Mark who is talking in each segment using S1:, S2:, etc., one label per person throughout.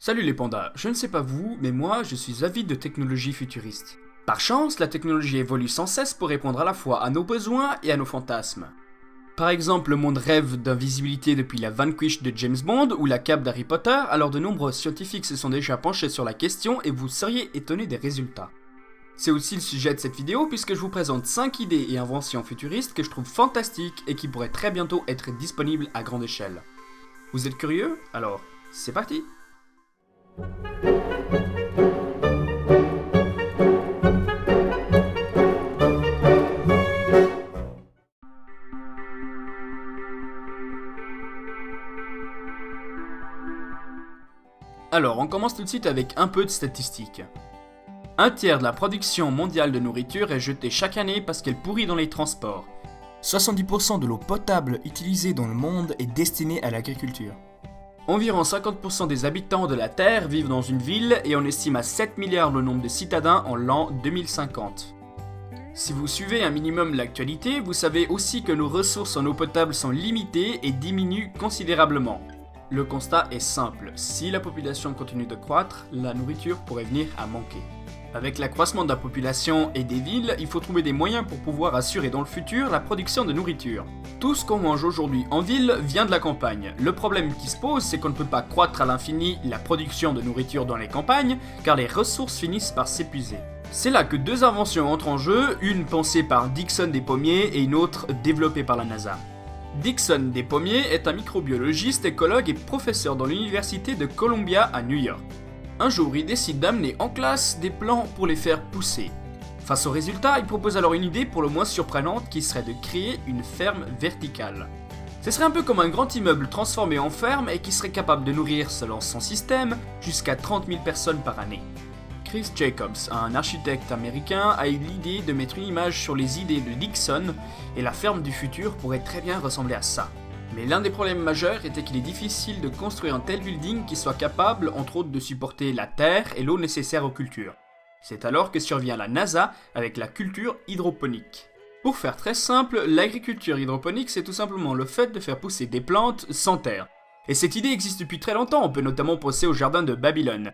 S1: Salut les pandas, je ne sais pas vous, mais moi je suis avide de technologie futuriste. Par chance, la technologie évolue sans cesse pour répondre à la fois à nos besoins et à nos fantasmes. Par exemple, le monde rêve d'invisibilité depuis la Vanquish de James Bond ou la cape d'Harry Potter, alors de nombreux scientifiques se sont déjà penchés sur la question et vous seriez étonnés des résultats. C'est aussi le sujet de cette vidéo puisque je vous présente 5 idées et inventions futuristes que je trouve fantastiques et qui pourraient très bientôt être disponibles à grande échelle. Vous êtes curieux? Alors, c'est parti! Alors, on commence tout de suite avec un peu de statistiques. Un tiers de la production mondiale de nourriture est jetée chaque année parce qu'elle pourrit dans les transports. 70% de l'eau potable utilisée dans le monde est destinée à l'agriculture. Environ 50% des habitants de la Terre vivent dans une ville et on estime à 7 milliards le nombre de citadins en l'an 2050. Si vous suivez un minimum l'actualité, vous savez aussi que nos ressources en eau potable sont limitées et diminuent considérablement. Le constat est simple, si la population continue de croître, la nourriture pourrait venir à manquer. Avec l'accroissement de la population et des villes, il faut trouver des moyens pour pouvoir assurer dans le futur la production de nourriture. Tout ce qu'on mange aujourd'hui en ville vient de la campagne. Le problème qui se pose, c'est qu'on ne peut pas croître à l'infini la production de nourriture dans les campagnes, car les ressources finissent par s'épuiser. C'est là que deux inventions entrent en jeu, une pensée par Dickson Despommiers et une autre développée par la NASA. Dickson Despommiers est un microbiologiste, écologue et professeur dans l'université de Columbia à New York. Un jour, il décide d'amener en classe des plants pour les faire pousser. Face au résultat, il propose alors une idée pour le moins surprenante qui serait de créer une ferme verticale. Ce serait un peu comme un grand immeuble transformé en ferme et qui serait capable de nourrir, selon son système, jusqu'à 30 000 personnes par année. Chris Jacobs, un architecte américain, a eu l'idée de mettre une image sur les idées de Dickson et la ferme du futur pourrait très bien ressembler à ça. Mais l'un des problèmes majeurs était qu'il est difficile de construire un tel building qui soit capable, entre autres, de supporter la terre et l'eau nécessaires aux cultures. C'est alors que survient la NASA avec la culture hydroponique. Pour faire très simple, l'agriculture hydroponique c'est tout simplement le fait de faire pousser des plantes sans terre. Et cette idée existe depuis très longtemps, on peut notamment penser au jardin de Babylone.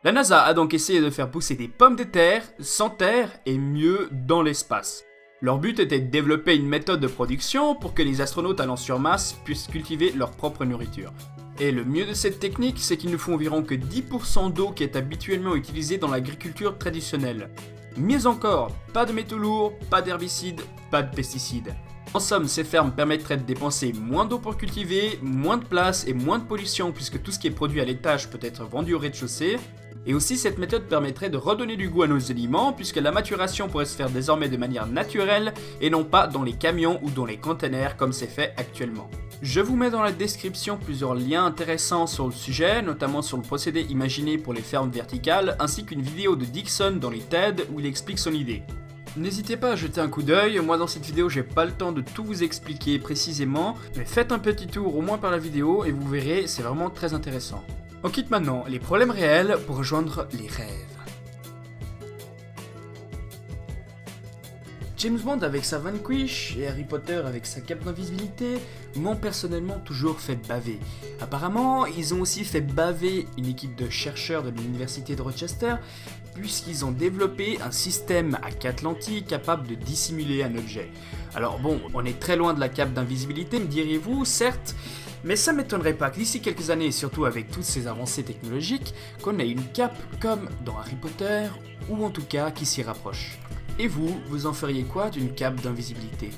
S1: La NASA a donc essayé de faire pousser des pommes de terre sans terre et mieux dans l'espace. Leur but était de développer une méthode de production pour que les astronautes allant sur Mars puissent cultiver leur propre nourriture. Et le mieux de cette technique, c'est qu'il ne faut environ que 10% d'eau qui est habituellement utilisée dans l'agriculture traditionnelle. Mieux encore, pas de métaux lourds, pas d'herbicides, pas de pesticides. En somme, ces fermes permettraient de dépenser moins d'eau pour cultiver, moins de place et moins de pollution puisque tout ce qui est produit à l'étage peut être vendu au rez-de-chaussée. Et aussi, cette méthode permettrait de redonner du goût à nos aliments puisque la maturation pourrait se faire désormais de manière naturelle et non pas dans les camions ou dans les containers comme c'est fait actuellement. Je vous mets dans la description plusieurs liens intéressants sur le sujet, notamment sur le procédé imaginé pour les fermes verticales ainsi qu'une vidéo de Dickson dans les TED où il explique son idée. N'hésitez pas à jeter un coup d'œil, moi dans cette vidéo j'ai pas le temps de tout vous expliquer précisément, mais faites un petit tour au moins par la vidéo et vous verrez, c'est vraiment très intéressant. On quitte maintenant les problèmes réels pour rejoindre les rêves. James Bond avec sa Vanquish et Harry Potter avec sa cape d'invisibilité m'ont personnellement toujours fait baver. Apparemment, ils ont aussi fait baver une équipe de chercheurs de l'université de Rochester puisqu'ils ont développé un système à 4 lentilles capable de dissimuler un objet. Alors bon, on est très loin de la cape d'invisibilité, me diriez-vous, certes, mais ça m'étonnerait pas que d'ici quelques années, surtout avec toutes ces avancées technologiques, qu'on ait une cape comme dans Harry Potter, ou en tout cas qui s'y rapproche. Et vous, vous en feriez quoi d'une cape d'invisibilité ?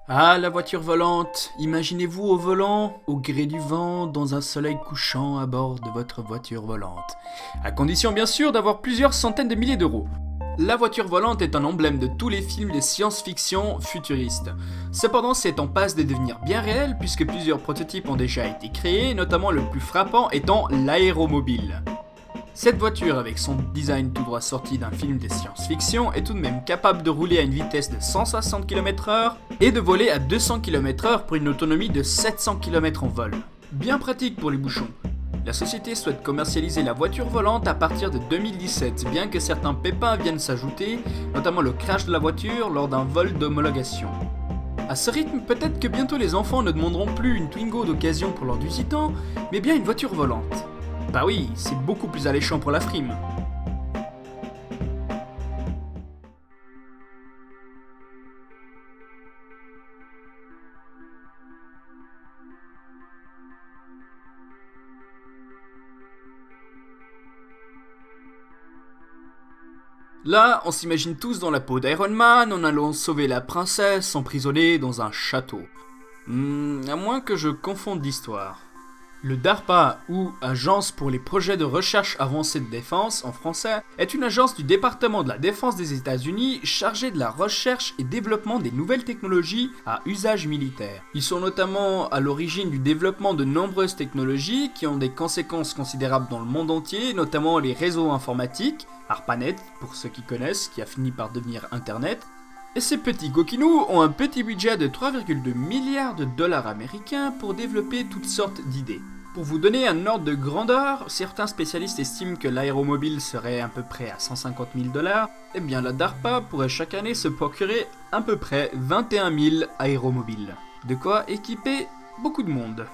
S1: Ah, la voiture volante! Imaginez-vous au volant, au gré du vent, dans un soleil couchant à bord de votre voiture volante. À condition bien sûr d'avoir plusieurs centaines de milliers d'euros. La voiture volante est un emblème de tous les films de science-fiction futuristes. Cependant, c'est en passe de devenir bien réel puisque plusieurs prototypes ont déjà été créés, notamment le plus frappant étant l'aéromobile. Cette voiture, avec son design tout droit sorti d'un film de science-fiction, est tout de même capable de rouler à une vitesse de 160 km/h et de voler à 200 km/h pour une autonomie de 700 km en vol. Bien pratique pour les bouchons. La société souhaite commercialiser la voiture volante à partir de 2017, bien que certains pépins viennent s'ajouter, notamment le crash de la voiture lors d'un vol d'homologation. À ce rythme, peut-être que bientôt les enfants ne demanderont plus une Twingo d'occasion pour leurs 18 ans, mais bien une voiture volante. Bah oui, c'est beaucoup plus alléchant pour la frime. Là, on s'imagine tous dans la peau d'Iron Man en allant sauver la princesse emprisonnée dans un château. À moins que je confonde l'histoire. Le DARPA, ou Agence pour les projets de recherche avancée de défense en français, est une agence du département de la défense des États-Unis chargée de la recherche et développement des nouvelles technologies à usage militaire. Ils sont notamment à l'origine du développement de nombreuses technologies qui ont des conséquences considérables dans le monde entier, notamment les réseaux informatiques, ARPANET pour ceux qui connaissent, qui a fini par devenir Internet. Et ces petits coquinous ont un petit budget de 3,2 milliards de dollars américains pour développer toutes sortes d'idées. Pour vous donner un ordre de grandeur, certains spécialistes estiment que l'aéromobile serait à peu près à 150 000 $, et bien la DARPA pourrait chaque année se procurer à peu près 21 000 aéromobiles. De quoi équiper beaucoup de monde.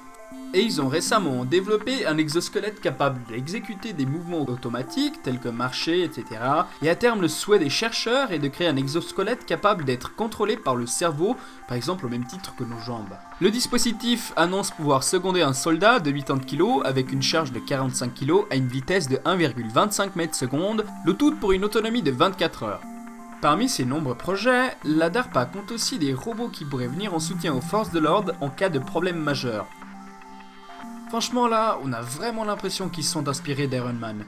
S1: Et ils ont récemment développé un exosquelette capable d'exécuter des mouvements automatiques tels que marcher, etc. Et à terme, le souhait des chercheurs est de créer un exosquelette capable d'être contrôlé par le cerveau, par exemple au même titre que nos jambes. Le dispositif annonce pouvoir seconder un soldat de 80 kg avec une charge de 45 kg à une vitesse de 1,25 m/s, le tout pour une autonomie de 24 heures. Parmi ces nombreux projets, la DARPA compte aussi des robots qui pourraient venir en soutien aux forces de l'ordre en cas de problème majeur. Franchement là, on a vraiment l'impression qu'ils sont inspirés d'Iron Man.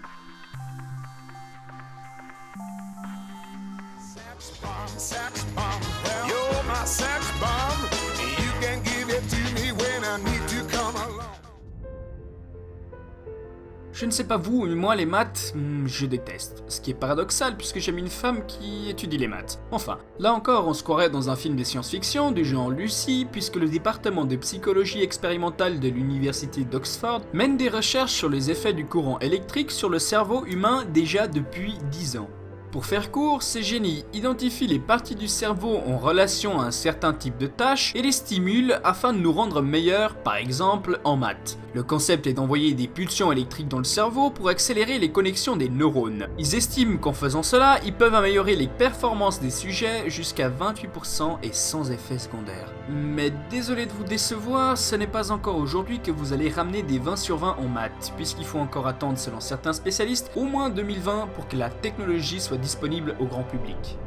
S1: Je ne sais pas vous, mais moi les maths, je déteste. Ce qui est paradoxal puisque j'aime une femme qui étudie les maths. Enfin, là encore on se croirait dans un film de science-fiction du genre Lucy, puisque le département de psychologie expérimentale de l'université d'Oxford mène des recherches sur les effets du courant électrique sur le cerveau humain déjà depuis 10 ans. Pour faire court, ces génies identifient les parties du cerveau en relation à un certain type de tâches et les stimulent afin de nous rendre meilleurs, par exemple en maths. Le concept est d'envoyer des pulsions électriques dans le cerveau pour accélérer les connexions des neurones. Ils estiment qu'en faisant cela, ils peuvent améliorer les performances des sujets jusqu'à 28% et sans effet secondaire. Mais désolé de vous décevoir, ce n'est pas encore aujourd'hui que vous allez ramener des 20 sur 20 en maths, puisqu'il faut encore attendre selon certains spécialistes au moins 2020 pour que la technologie soit disponible au grand public.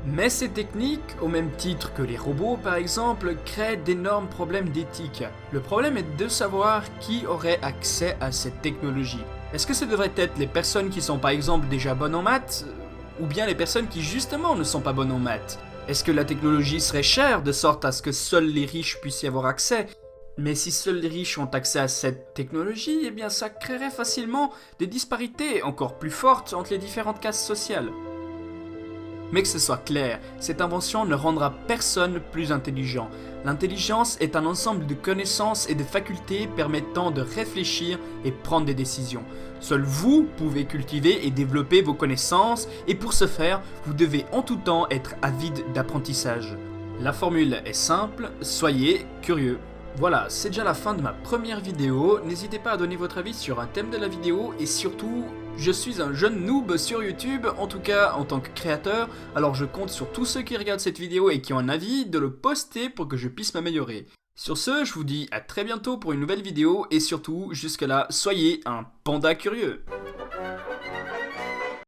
S1: Mais ces techniques, au même titre que les robots par exemple, créent d'énormes problèmes d'éthique. Le problème est de savoir qui aurait accès à cette technologie. Est-ce que ce devrait être les personnes qui sont par exemple déjà bonnes en maths, ou bien les personnes qui justement ne sont pas bonnes en maths? Est-ce que la technologie serait chère de sorte à ce que seuls les riches puissent y avoir accès? Mais si seuls les riches ont accès à cette technologie, eh bien ça créerait facilement des disparités encore plus fortes entre les différentes classes sociales. Mais que ce soit clair, cette invention ne rendra personne plus intelligent. L'intelligence est un ensemble de connaissances et de facultés permettant de réfléchir et prendre des décisions. Seul vous pouvez cultiver et développer vos connaissances, et pour ce faire, vous devez en tout temps être avide d'apprentissage. La formule est simple, soyez curieux. Voilà, c'est déjà la fin de ma première vidéo. N'hésitez pas à donner votre avis sur un thème de la vidéo et surtout, je suis un jeune noob sur YouTube, en tout cas en tant que créateur, alors je compte sur tous ceux qui regardent cette vidéo et qui ont un avis de le poster pour que je puisse m'améliorer. Sur ce, je vous dis à très bientôt pour une nouvelle vidéo et surtout, jusque là, soyez un panda curieux.